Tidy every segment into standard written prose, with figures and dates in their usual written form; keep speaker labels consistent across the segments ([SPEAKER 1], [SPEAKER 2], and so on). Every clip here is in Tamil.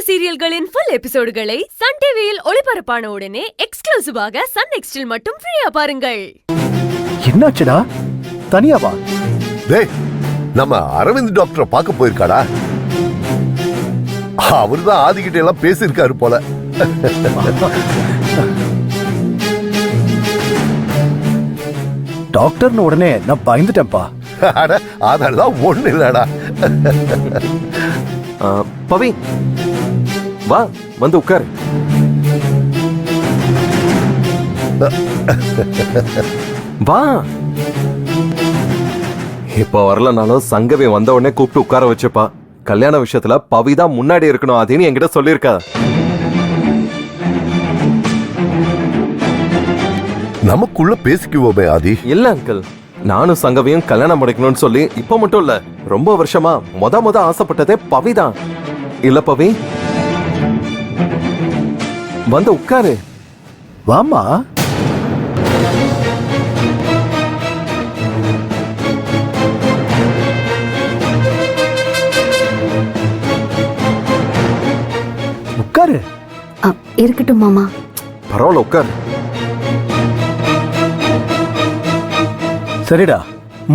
[SPEAKER 1] சீரியல்களின் ஃபுல் எபிசோடுகளை சன் டிவியில் ஒளிபரப்பான உடனே எக்ஸ்க்ளூசிவாக சன் நெக்ஸ்டில் மட்டும் ஃப்ரீயா பாருங்கள்.
[SPEAKER 2] என்னாச்சுடா? தனியாவா?
[SPEAKER 3] டேய், நம்ம அரவிந்த் டாக்டரை பார்க்க போயிருக்காடா. அவர்தான் ஆதிக்கிட்ட எல்லாம் பேசியிருக்காரு போல.
[SPEAKER 2] டாக்டர்னு உடனே நான் பயந்துட்டேன்ப்பா.
[SPEAKER 3] அதெல்லாம் ஒண்ணு இல்லடா.
[SPEAKER 4] பவி, வா வந்து உட்காரு. வா. இப்ப வரலனாலும் சங்கவி வந்த உடனே கூப்பிட்டு உட்கார வச்சுப்பா. கல்யாண விஷயத்துல பவிதான் முன்னாடி இருக்கணும் அப்படின்னு என்கிட்ட சொல்லியிருக்கா.
[SPEAKER 3] நமக்குள்ள பேசிக்குவோமே ஆதி.
[SPEAKER 4] இல்ல அங்கிள், நானும் சங்கவியும் கல்யாணம் முடிக்கணும்னு சொல்லி இப்ப மட்டும் இல்ல, ரொம்ப வருஷமா முத ஆசைப்பட்டதே பவிதான். இல்ல பவி, வந்து உட்காரு.
[SPEAKER 2] வாமா. உட்காரு.
[SPEAKER 5] இருக்கட்டும் மாமா.
[SPEAKER 4] பரவாயில்ல, உட்காரு.
[SPEAKER 2] சரிடா,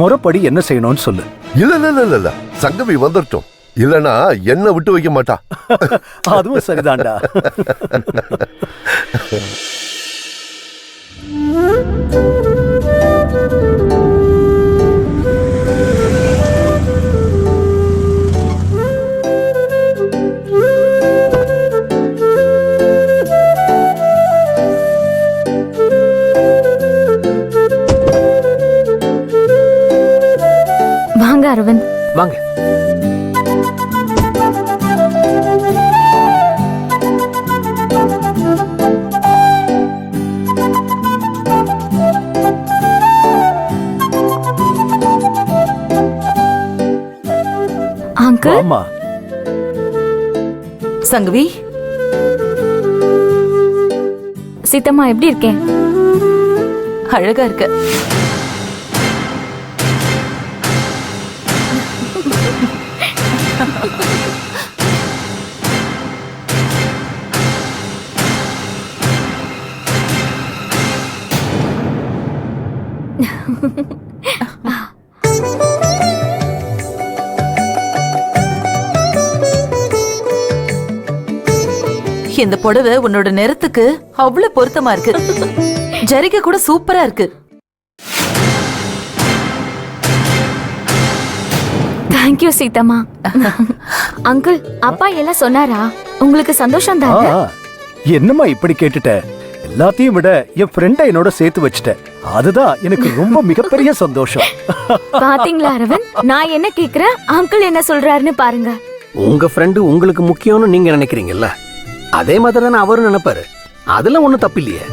[SPEAKER 2] முறைப்படி என்ன செய்யணும்னு சொல்லு.
[SPEAKER 3] இல்ல சங்கவி வந்துட்டோம், இல்லனா என்ன விட்டு வைக்க மாட்டா.
[SPEAKER 2] அதுவும் சரிதான்டா.
[SPEAKER 5] வாங்க அரவிந்த்.
[SPEAKER 6] வாங்க.
[SPEAKER 5] அங்கிள்.
[SPEAKER 2] ஆமா.
[SPEAKER 7] சங்கவி,
[SPEAKER 5] சீத்தம்மா எப்படி இருக்கேன்?
[SPEAKER 7] அழகா இருக்க. இந்த புடவை உன்னோட நிறத்துக்கு அவ்வளவு பொருத்தமா இருக்கு. ஜரிகை கூட சூப்பரா இருக்கு.
[SPEAKER 5] தேங்க்யூ சீத்தம்மா. அங்கிள், அப்பா எல்லாம் சொன்னாரா? உங்களுக்கு சந்தோஷம் தான்?
[SPEAKER 2] என்னம்மா இப்படி கேட்டுட்ட? எல்லாத்தையும் விட என் ஃப்ரெண்டை என்னோட சேர்த்து வச்சுட்டேன். அதுதான் எனக்கு ரொம்ப மிகப்பெரிய சந்தோஷம்.
[SPEAKER 5] பாத்தீங்களா அரவிந்த், நான் என்ன கேக்குறேன், அங்கிள் என்ன சொல்றாருன்னு பாருங்க.
[SPEAKER 6] உங்க ஃப்ரெண்டு உங்களுக்கு முக்கியம்னு நீங்க நினைக்கிறீங்கல்ல, அதே மாதிரி தானே அவரும் நினைப்பாரு. அதெல்லாம் ஒண்ணும் தப்பு இல்லையே.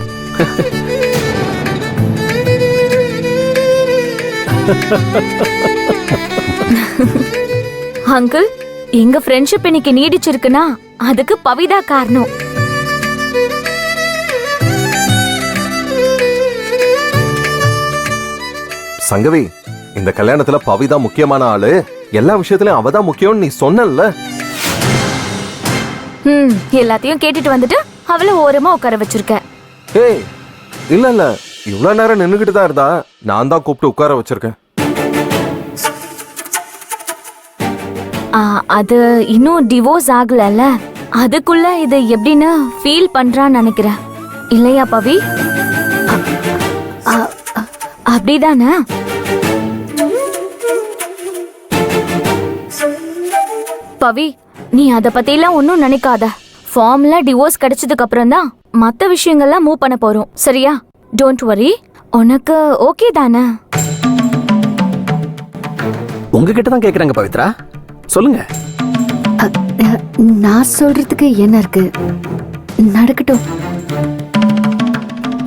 [SPEAKER 5] அங்கிள், எங்க ஃப்ரெண்ட்ஷிப் இன்னைக்கு நீடிச்சிருக்குன்னா அதுக்கு பவிதா காரணம்.
[SPEAKER 4] சங்கவி, இந்த கல்யாணத்துல பவிதான் முக்கியமான ஆளு, எல்லா விஷயத்திலயும் அவதான் முக்கியம்னு நீ சொன்னல்ல.
[SPEAKER 5] எல்லாத்தையும் கேட்டுட்டு வந்துட்டு அவளை ஓரமா உட்கார வச்சிருக்க.
[SPEAKER 4] ஏய், இல்ல இவ்வளவு நேரம் நின்னுகிட்டு தான் இருந்தா, நான் தான் கூப்பிட்டு உட்கார வச்சிருக்கேன்.
[SPEAKER 5] அது இன்னும் டிவோர்ஸ் ஆகலல்ல, அதுக்குள்ள இது எப்படின்னு ஃபீல் பண்றான்னு நினைக்கிறேன். இல்லையா பவி? அப்படிதானே? பவி, நீ அத பத்தி எல்லாம் ஒன்னும் நினைக்காத. ஃபார்ம்ல டிவோர்ஸ் கிடைச்சதுக்கு அப்புறம் தான் மத்த விஷயங்கள்லாம் மூவ் பண்ண போறோம், சரியா? Don't worry. உனக்கு ஓகே தானே?
[SPEAKER 6] உங்ககிட்ட தான் கேக்குறாங்க பவித்ரா, சொல்லுங்க.
[SPEAKER 5] நான் சொல்றதுக்கு என்ன இருக்கு, நடக்கட்டும்.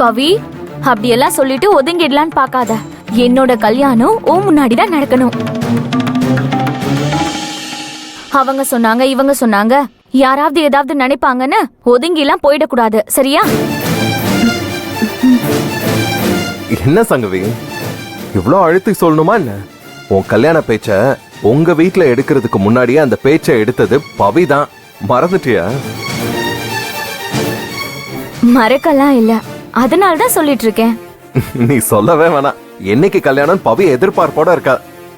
[SPEAKER 5] பவி, அப்படியெல்லாம் சொல்லிட்டு ஒதுங்கிடலான்னு பாக்காத. என்னோட கல்யாணம் ஓ முன்னாடி தான் நடக்கணும். அவங்க சொன்னாங்க, இவங்க சொன்னாங்க, யாராவது ஏதாவது நினைப்பாங்கன்னு ஒதுங்கிலாம் போயிடக்கூடாது, சரியா?
[SPEAKER 4] என்ன சங்கவி, இவ்ளோ அழுத்தி சொல்லணுமா என்ன? உன் கல்யாண பேச்ச உங்க வீட்டுல எடுக்கிறதுக்கு முன்னாடியே அந்த பேச்சை எடுத்தது பவிதான். மறந்துட்டியா?
[SPEAKER 5] மறக்கலாம் இல்ல, அதனால தான் சொல்லிட்டு இருக்கேன்.
[SPEAKER 4] நீ சொல்லவே வேணாம். என்னைக்கு கல்யாணம் பவி எதிர்பார்ப்போட இருக்கா.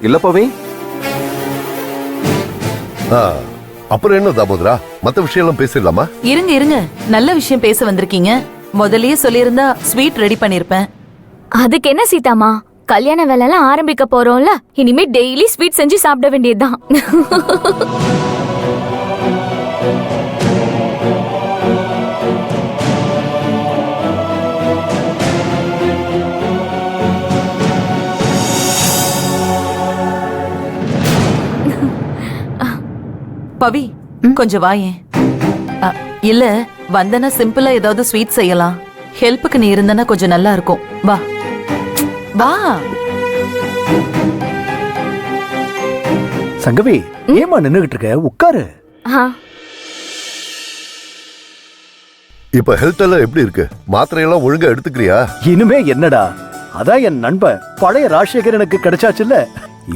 [SPEAKER 4] இல்ல பவி?
[SPEAKER 3] ஆ, அப்புறம் என்ன தாமோதரா, மத்த விஷயம் எல்லாம் பேசிடலாமா?
[SPEAKER 7] இருங்க இருங்க, நல்ல விஷயம் பேச வந்திருக்கீங்க. முதல்லயே சொல்லியிருந்தா ஸ்வீட் ரெடி பண்ணிருப்பேன்.
[SPEAKER 5] அதுக்கு என்ன சீதாமா, கல்யாண வேலை எல்லாம் ஆரம்பிக்க போறோம்ல, இனிமே டெய்லி ஸ்வீட் செஞ்சு சாப்பிட வேண்டியதுதான்.
[SPEAKER 7] பவி கொஞ்சம் வாயேன். இல்ல வந்தனா சிம்பிளா ஏதாவது ஸ்வீட் செய்யலாம். ஹெல்ப்புக்கு நீ இருந்தனா கொஞ்சம் நல்லா இருக்கும். வா வா.
[SPEAKER 2] சங்கவி, ஏமா நின்னுகிட்டு இருக்க? உட்காரு.
[SPEAKER 5] ஆ,
[SPEAKER 3] இப்ப ஹெல்த் எல்லாம் எப்படி இருக்கு? மாத்திரையெல்லாம் ஒழுங்கா எடுத்துக்கிறியா?
[SPEAKER 2] இனிமே என்னடா, அதான் என் நண்பன் பழைய ராஜசேகர் எனக்கு கிடைச்சாச்சுல்ல.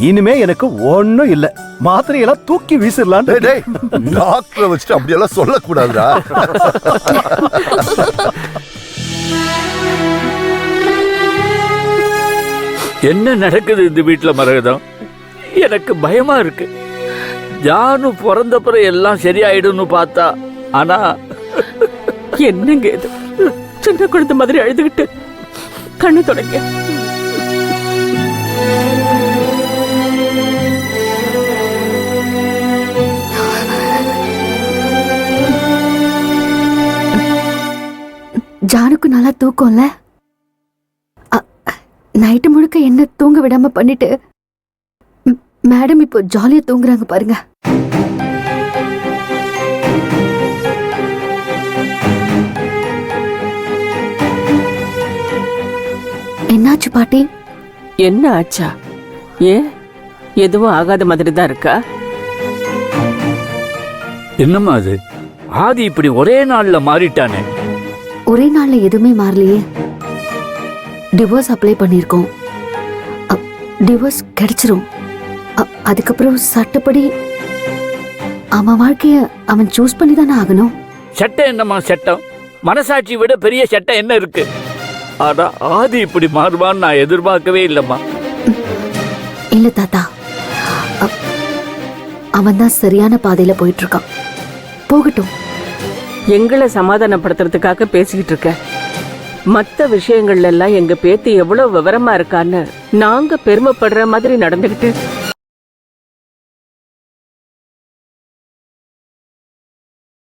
[SPEAKER 2] இனிமே எனக்கு ஒண்ணும் இல்ல. மாத்திரையெல்லாம் தூக்கி வீசிடலாம்.
[SPEAKER 3] டேய், டேய், டாக்டரை வச்சுட்டு அப்படியெல்லாம் சொல்லக்கூடாதுடா.
[SPEAKER 8] என்ன நடக்குது இந்த வீட்டுல மரகதம்? எனக்கு பயமா இருக்கு. ஜானு பிறந்தப்புறம் எல்லாம் சரியாயிடும்னு பார்த்தா, ஆனா
[SPEAKER 9] என்னங்க இது? சின்ன குழந்தை மாதிரி அழுதுகிட்டு கண்ணு தொடங்க.
[SPEAKER 10] ஜானுக்கு நல்லா தூக்கம்ல. நைட்டு முழுக்க என்ன தூங்க விடாம பண்ணிட்டு மேடம் இப்போ ஜாலியா தூங்குறாங்க பாருங்க. என்னாச்சு பாட்டி?
[SPEAKER 9] என்ன ஆச்சா? ஏன் எதுவும் ஆகாத மாதிரி தான் இருக்கா?
[SPEAKER 8] என்னம்மா அது? ஆதி இப்படி ஒரே நாள்ல மாறிட்டானே.
[SPEAKER 10] ஒரே நாள்ல எதுவுமே மாறலையே. டிவோர்ஸ் அப்ளை பண்ணிருக்கோம். டிவோர்ஸ் கிடைச்சிரும். அதுக்கப்புறம் சட்டப்படி அவன் வாழ்க்கைய அவன் சூஸ் பண்ணி தானே ஆகணும்.
[SPEAKER 8] சட்டம் என்னம்மா சட்டம்? மனசாட்சி விட பெரிய சட்டம் என்ன இருக்கு? ஆனா ஆதி இப்படி மாறுவான்னு நான் எதிர்பார்க்கவே இல்லம்மா.
[SPEAKER 10] இல்ல தாத்தா, அவன் தான் சரியான பாதையில போயிட்டு இருக்கான். போகட்டும்.
[SPEAKER 9] எங்களை சமாதானப்படுத்துறதுக்காக பேசிக்கிட்டு இருக்க. மத்த விஷயங்கள்ல எல்லாம் எங்க பேத்தி எவ்வளவு விவரமா இருக்கான்னு நாங்க பெருமைப்படுற மாதிரி நடந்துகிட்டு